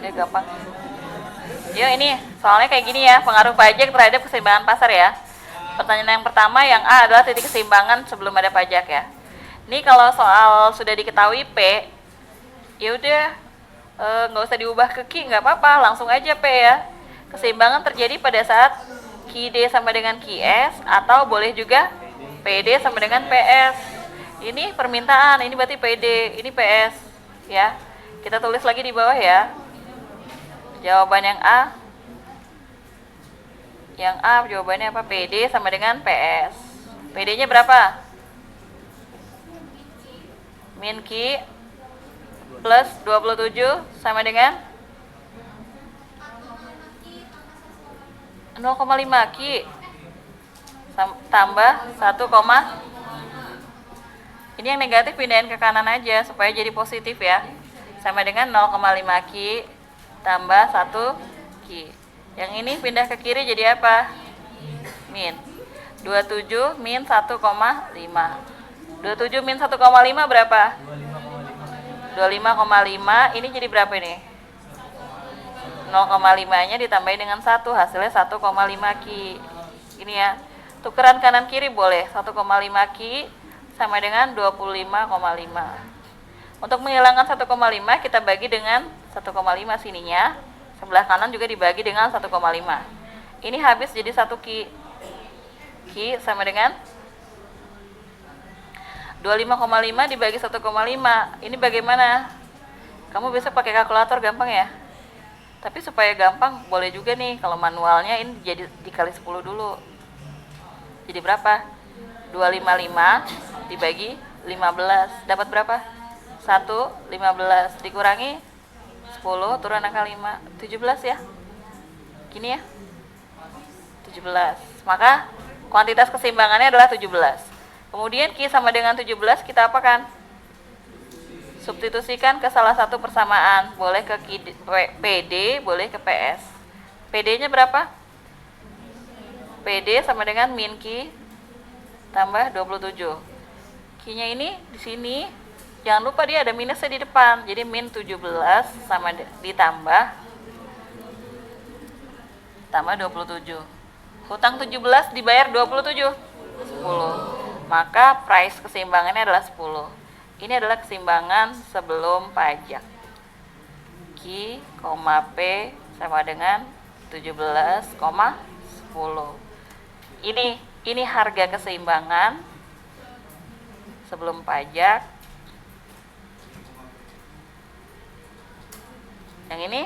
Ya gampang. Yuk ini soalnya kayak gini ya, pengaruh pajak terhadap keseimbangan pasar ya. Pertanyaan yang pertama yang A adalah titik keseimbangan sebelum ada pajak ya. Ini kalau soal sudah diketahui P, ya udah nggak usah diubah ke Q, nggak apa-apa, langsung aja P ya. Keseimbangan terjadi pada saat QD sama dengan QS atau boleh juga PD sama dengan PS. Ini permintaan, ini berarti PD, ini PS ya. Kita tulis lagi di bawah ya. Jawaban yang A. Yang A jawabannya apa? PD sama dengan PS. PD-nya berapa? Min Q plus 27 sama dengan 0,5 Q tambah 1, ini yang negatif pindahin ke kanan aja supaya jadi positif ya. Sama dengan 0,5 Q tambah 1 Q. Yang ini pindah ke kiri jadi apa? Min 27 min 1,5. 27 min 1,5 berapa? 25,5. Ini jadi berapa ini? 0,5 nya ditambahin dengan 1, hasilnya 1,5 Q. Ini ya, tukeran kanan kiri boleh. 1,5 Q sama dengan 25,5. Untuk menghilangkan 1,5 kita bagi dengan 1,5 sininya. Sebelah kanan juga dibagi dengan 1,5. Ini habis jadi 1 Q. Q sama dengan 25,5 dibagi 1,5. Ini bagaimana? Kamu besok pakai kalkulator gampang ya? Tapi supaya gampang boleh juga nih kalau manualnya ini jadi dikali 10 dulu. Jadi berapa? 255 dibagi 15 dapat berapa? 1,15 dikurangi 10 turun angka 5, 17 ya. Gini ya. 17. Maka kuantitas keseimbangannya adalah 17. Kemudian Q sama dengan 17 kita apakan? Substitusikan ke salah satu persamaan. Boleh ke PD, boleh ke PS. PD-nya berapa? PD sama dengan min Q tambah 27. Q-nya ini di sini. Jangan lupa dia ada minusnya di depan. Jadi min 17 sama ditambah 27. Hutang 17 dibayar 27. 10. Maka price keseimbangannya adalah 10. Ini adalah keseimbangan sebelum pajak. Q, P sama dengan 17,10. Ini harga keseimbangan sebelum pajak. Yang ini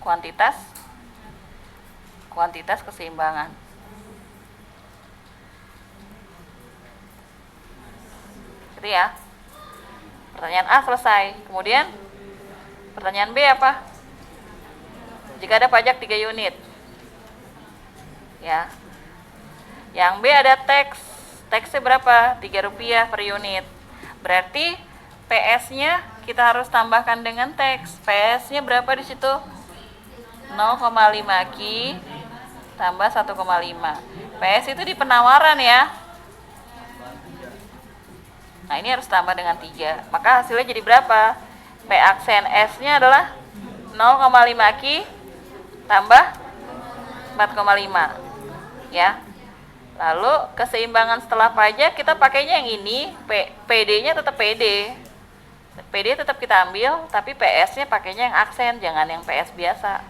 kuantitas keseimbangan. Gitu ya. Pertanyaan A selesai. Kemudian pertanyaan B apa? Jika ada pajak 3 unit. Ya. Yang B ada tax. Taxnya berapa? Rp3 per unit. Berarti PS-nya kita harus tambahkan dengan tax. PS-nya berapa di situ? 0,5 Q tambah 1,5. PS itu di penawaran ya. Nah ini harus tambah dengan 3. Maka hasilnya jadi berapa? P aksen S-nya adalah 0,5 Q tambah 4,5. Ya. Lalu keseimbangan setelah pajak kita pakainya yang ini. PD-nya tetap PD. PD tetap kita ambil, tapi PS-nya pakainya yang aksen, jangan yang PS biasa.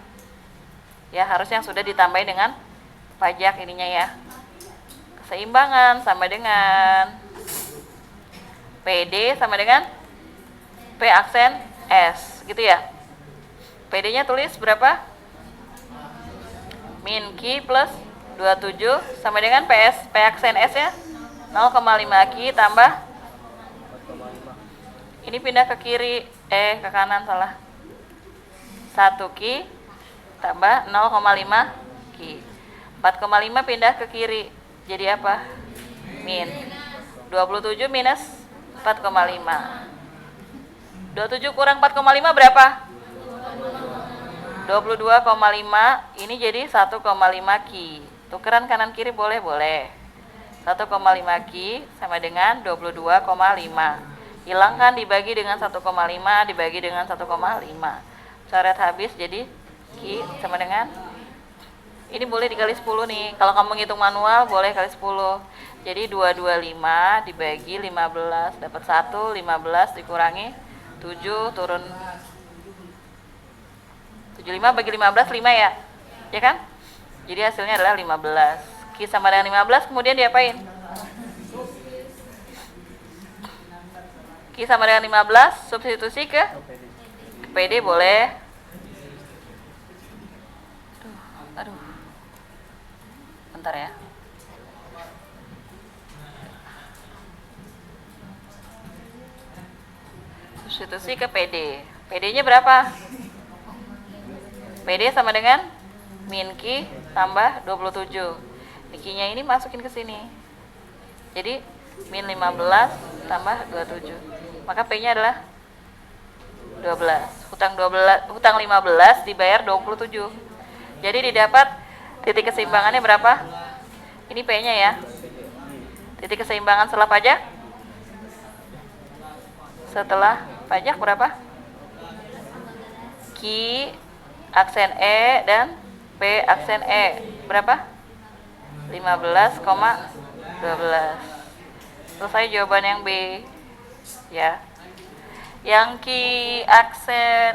Ya, harus yang sudah ditambahin dengan pajak ininya ya. Keseimbangan sama dengan PD sama dengan P aksen S, gitu ya. PD-nya tulis berapa? Min Q plus 27 sama dengan PS, P aksen S-nya 0,5 Q tambah, ini pindah ke kiri, ke kanan salah. 1 Q tambah 0,5 Q. 4,5 pindah ke kiri. Jadi apa? Min 27 minus 4,5. 27 kurang 4,5 berapa? 22,5. Ini jadi 1,5 Q. Tukeran kanan kiri boleh? Boleh. 1,5 Q sama dengan 22,5. Hilangkan dibagi dengan 1,5 dibagi dengan 1,5. coret habis, jadi Q sama dengan, ini boleh dikali 10 nih. Kalau kamu ngitung manual boleh kali 10. Jadi 225 dibagi 15 dapat 1, 15 dikurangi 7 turun 75 bagi 15 5 ya. Ya kan? Jadi hasilnya adalah 15. Q sama dengan 15, kemudian diapain? Q sama dengan 15, substitusi ke PD boleh. Aduh. Bentar ya. Substitusi ke PD. PD-nya berapa? PD sama dengan min Q tambah 27. Q-nya ini masukin ke sini. Jadi min 15 tambah 27. Maka P-nya adalah 12. Hutang 15 dibayar 27. Jadi didapat titik keseimbangannya berapa? Ini P-nya ya. Titik keseimbangan setelah pajak? Setelah pajak berapa? Q aksen E dan P aksen E berapa? 15,12. Selesai jawaban yang B ya. Yang Q aksen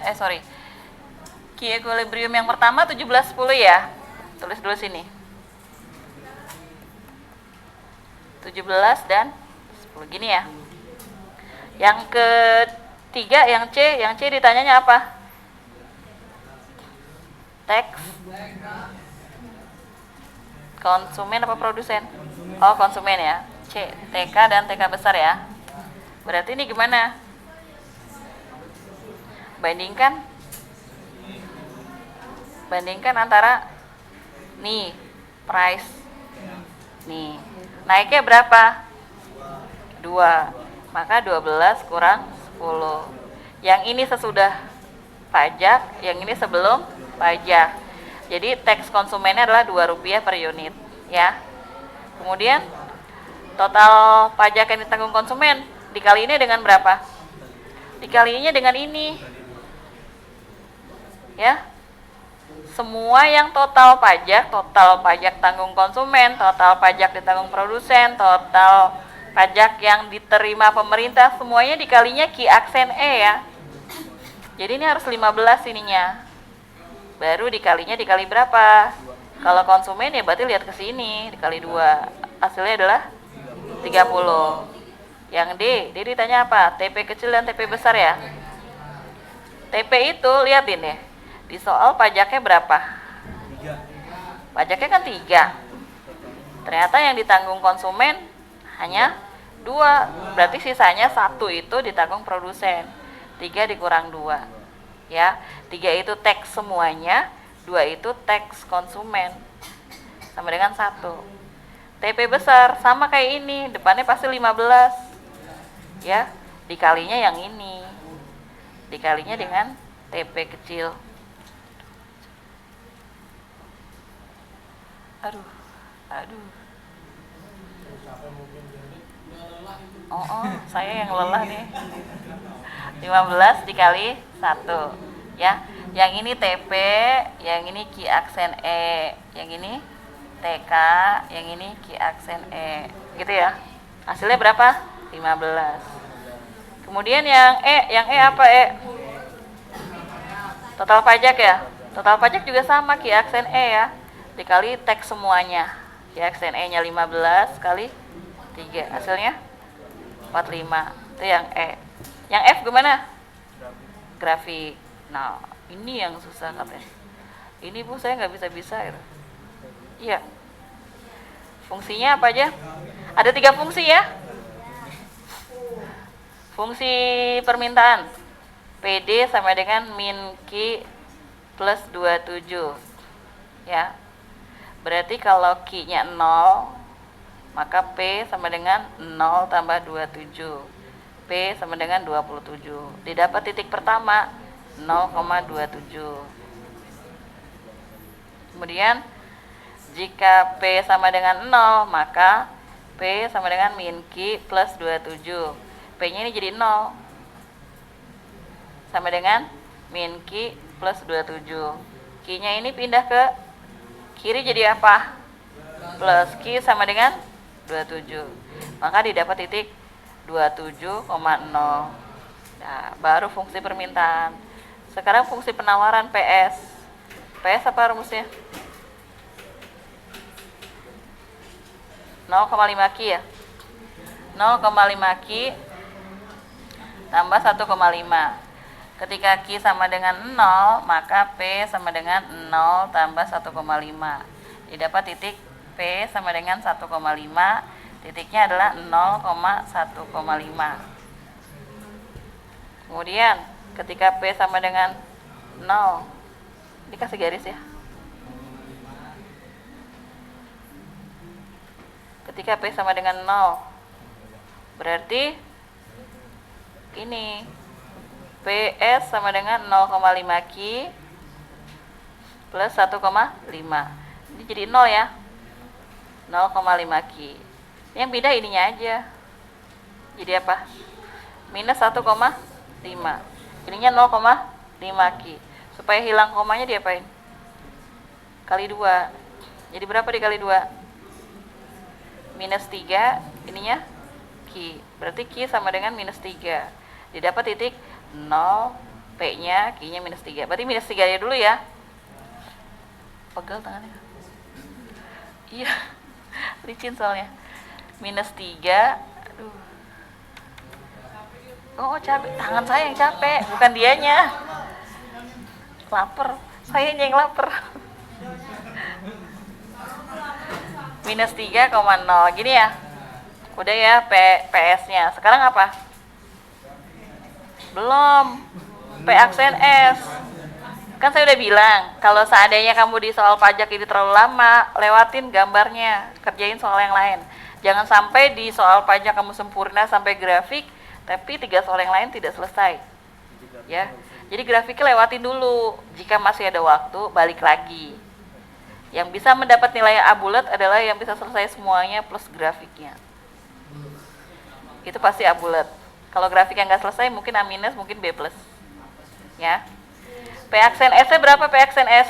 Q equilibrium yang pertama 1710 ya. Tulis dulu sini. 17 dan 10 gini ya. Yang ketiga yang C ditanyanya apa? Teks konsumen apa produsen? Oh, konsumen ya. C, TK dan TK besar ya. Berarti ini gimana? Bandingkan antara nih price nih naiknya berapa? 2. Maka 12 kurang 10. Yang ini sesudah pajak, yang ini sebelum pajak. Jadi teks konsumennya adalah Rp2 per unit ya. Kemudian total pajak yang ditanggung konsumen dikali ini dengan berapa? Dikalinya dengan ini ya. Semua yang total pajak tanggung konsumen, total pajak ditanggung produsen, total pajak yang diterima pemerintah, semuanya dikalinya Q aksen E ya. Jadi ini harus 15 ininya. Baru dikalinya dikali berapa? Kalau konsumen ya berarti lihat ke sini, dikali 2. Hasilnya adalah 30. Yang D ditanya apa? TP kecil dan TP besar ya. TP itu lihatin ya. Di soal pajaknya berapa? 3. Pajaknya kan 3. Ternyata yang ditanggung konsumen hanya 2. Berarti sisanya 1 itu ditanggung produsen. 3 dikurang 2. Ya, 3 itu teks semuanya, 2 itu teks konsumen. Sama dengan 1. TP besar sama kayak ini, depannya pasti 15. Ya, dikalinya yang ini. Dikalinya dengan TP kecil. Aduh. Saya yang lelah nih. 15 dikali 1 ya. Yang ini TP, yang ini Q aksen E, yang ini TK, yang ini Q aksen E. Gitu ya. Hasilnya berapa? 15. Kemudian yang E apa E? Total pajak ya. Total pajak juga sama Q aksen E ya. Dikali teks semuanya. Q aksen E-nya 15 kali 3. Hasilnya 45. Itu yang E. Yang F gimana? Grafik. Nah, ini yang susah katanya. Ini Bu saya nggak bisa gitu. Iya. Fungsinya apa aja? Ada 3 fungsi ya. Fungsi permintaan. PD sama dengan min Q plus 27. Ya. Berarti kalau Q-nya 0, maka P sama dengan 0 tambah 27. P sama dengan 27. Didapat titik pertama 0,27. Kemudian jika P sama dengan 0, maka P sama dengan min Q plus 27. P-nya ini jadi 0. Sama dengan min Q plus 27. Q-nya ini pindah ke kiri jadi apa? Plus Q sama dengan 27. Maka didapat titik 27,0. Nah, baru fungsi permintaan. Sekarang fungsi penawaran PS. PS apa rumusnya? 0,5 Q ya? 0,5 Q tambah 1,5. Ketika Q sama dengan 0, maka P sama dengan 0 tambah 1,5. Didapat titik P sama dengan 1,5. Titiknya adalah 0,1,5. Kemudian ketika P sama dengan 0, dikasih garis ya. Ketika P sama dengan 0, berarti ini PS sama dengan 0,5 Q plus 1,5. Ini jadi 0 ya. 0,5 Q. Yang beda ininya aja. Jadi apa? Minus 1,5. Ininya 0,5 Q. Supaya hilang komanya diapain? Kali 2. Jadi berapa dikali 2? Minus 3. Ininya Q. Berarti Q sama dengan minus 3. Didapat titik 0, P-nya, Q-nya minus 3. Berarti minus 3 aja dulu ya. Pegel tangannya. Iya, licin soalnya. Minus 3. Aduh. Oh, capek. Tangan saya yang capek, bukan dianya. Lapar. Sayanya yang lapar. Minus 3,0. Gini ya. Udah ya PS-nya. Sekarang apa? Belum. P aksen S. Kan saya udah bilang, kalau seandainya kamu di soal pajak ini terlalu lama, lewatin gambarnya, kerjain soal yang lain. Jangan sampai di soal pajak kamu sempurna sampai grafik, tapi 3 soal yang lain tidak selesai. Ya. Jadi grafiknya lewatin dulu. Jika masih ada waktu, balik lagi. Yang bisa mendapat nilai A bulat adalah yang bisa selesai semuanya plus grafiknya. Itu pasti A bulat. Kalau grafik yang nggak selesai mungkin A minus, mungkin B plus. Ya. P aksen S-nya berapa P aksen S?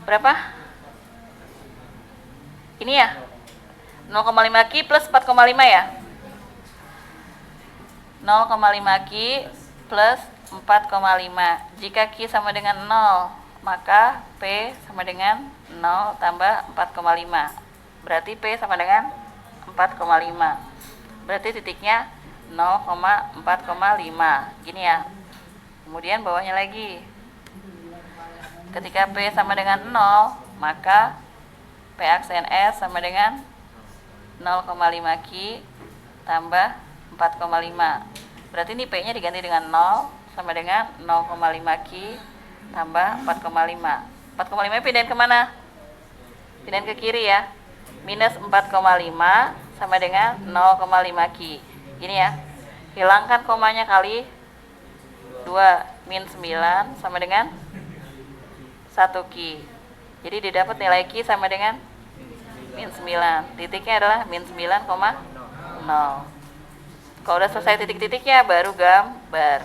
Berapa? Ini ya? 0,5 Q plus 4,5 ya? 0,5 Q plus 4,5. Jika Q sama dengan 0, maka P sama dengan 0 tambah 4,5. Berarti P sama dengan 4,5. Berarti titiknya 0,4,5. Gini ya. Kemudian bawahnya lagi. Ketika P sama dengan 0, maka P aksen S sama dengan 0,5 Q tambah 4,5. Berarti ini P-nya diganti dengan 0 sama dengan 0,5 Q tambah 4,5. 4,5 pindahin kemana? Pindahin ke kiri ya. Minus 4,5 sama dengan 0,5 Q. Gini ya. Hilangkan komanya kali 2. Min 9 sama dengan 1 Q. Jadi didapat nilai Q sama dengan min 9. Titiknya adalah min 9,0. Kalau udah selesai titik-titiknya baru gambar.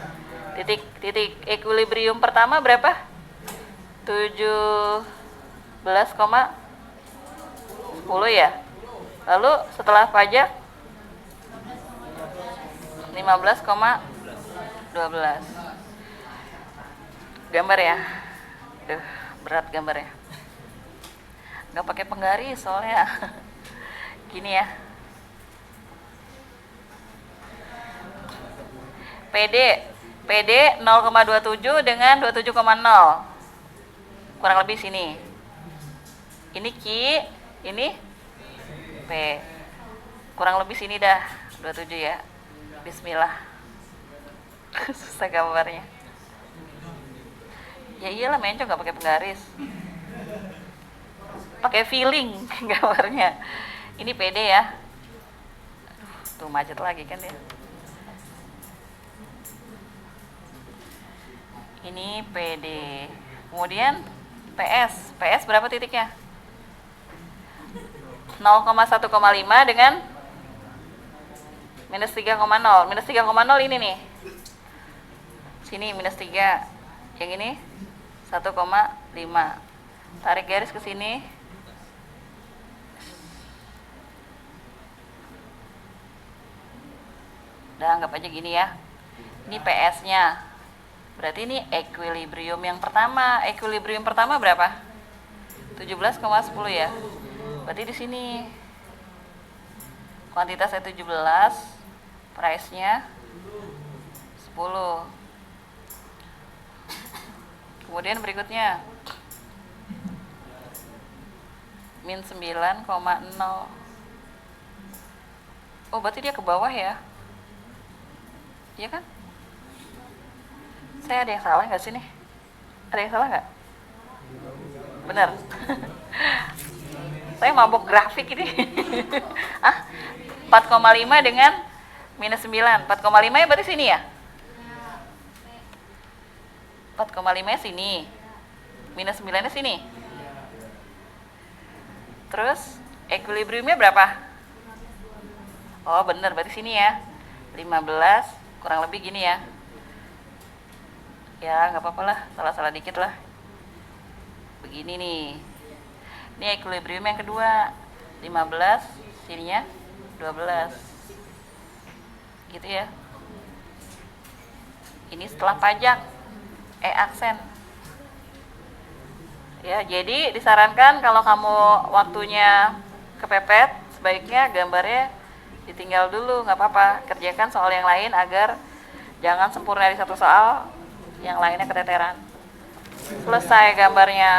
Titik equilibrium pertama berapa? 17,10 ya. Lalu setelah pajak 15,12. Gambar ya. Duh, berat gambarnya. Nggak pakai penggaris soalnya. Gini ya. PD 0,27 dengan 27,0. Kurang lebih sini. Ini Q, ini P. Kurang lebih sini dah, 27 ya. Bismillah. Susah gambarnya. Ya iyalah mencong nggak pakai penggaris. Pakai feeling gambarnya. Ini PD ya. Aduh, tuh macet lagi kan dia. Ini PD. Kemudian PS berapa titiknya? 0,1,5 dengan minus 3,0. Minus 3,0 ini nih. Sini minus 3. Yang ini 1,5. Tarik garis ke sini. Udah anggap aja gini ya. Ini PS-nya. Berarti ini equilibrium yang pertama. Equilibrium pertama berapa? 17,10 ya. Berarti di sini kuantitasnya 17, price-nya 10. Kemudian berikutnya min 9,0. Oh, berarti dia ke bawah ya? Iya kan? Saya ada yang salah nggak sih nih? Ada yang salah nggak? Bener. Saya mabok grafik ini. Ah, 4,5 dengan minus 9. 4,5 ya berarti sini ya? 4,5 nya sini. Minus 9 nya sini. Terus equilibriumnya berapa? Oh bener, berarti sini ya. 15 kurang lebih gini ya. Ya nggak apa-apa lah, salah-salah dikit lah. Begini nih. Ini equilibrium yang kedua. 15, sininya 12. Gitu ya. Ini setelah pajak. Aksen. Ya, jadi disarankan kalau kamu waktunya kepepet, sebaiknya gambarnya ditinggal dulu, nggak apa-apa. Kerjakan soal yang lain agar jangan sempurna di satu soal, yang lainnya keteteran. Selesai gambarnya.